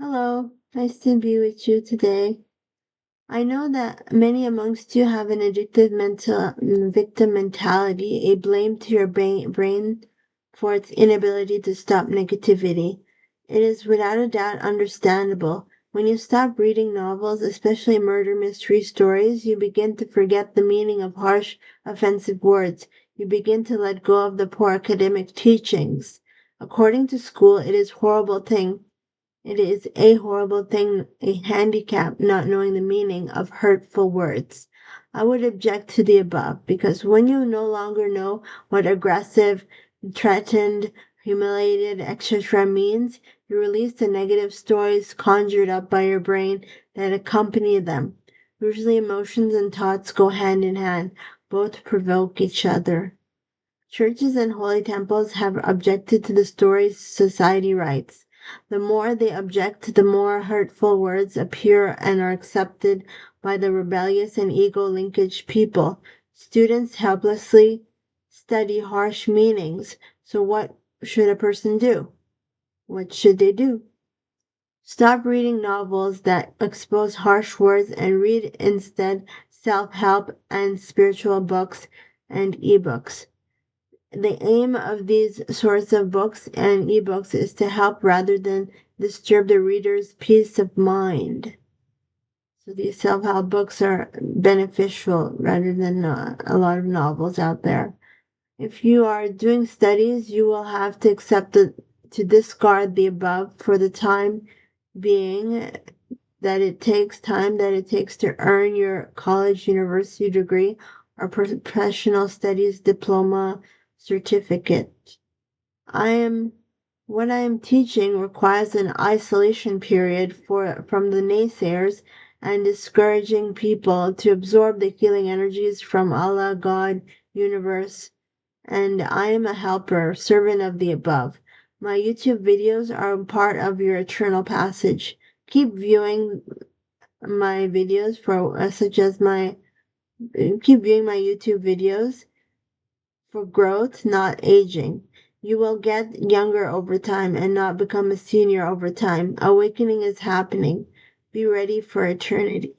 Hello, nice to be with you today. I know that many amongst you have an addictive victim mentality, a blame to your brain for its inability to stop negativity. It is without a doubt understandable. When you stop reading novels, especially murder mystery stories, you begin to forget the meaning of harsh, offensive words. You begin to let go of the poor academic teachings. According to school, it is a horrible thing, a handicap, not knowing the meaning of hurtful words. I would object to the above because when you no longer know what aggressive, threatened, humiliated, etc. means, you release the negative stories conjured up by your brain that accompany them. Usually, emotions and thoughts go hand in hand, both provoke each other. Churches and holy temples have objected to the stories society writes. The more they object, the more hurtful words appear and are accepted by the rebellious and ego linkage people. Students helplessly study harsh meanings. So, what should a person do? What should they do? Stop reading novels that expose harsh words and read instead self help and spiritual books and ebooks. The aim of these sorts of books and ebooks is to help rather than disturb the reader's peace of mind. So these self-help books are beneficial rather than a lot of novels out there. If you are doing studies, you will have to to discard the above for the time being that it takes to earn your college university degree or professional studies diploma certificate. I am what I am teaching requires an isolation period from the naysayers and discouraging people to absorb the healing energies from Allah, God, universe, and I am a helper, servant of the above. My YouTube videos are a part of your eternal passage. Keep viewing my videos for such as my keep viewing my YouTube videos for growth, not aging. You will get younger over time and not become a senior over time. Awakening is happening. Be ready for eternity.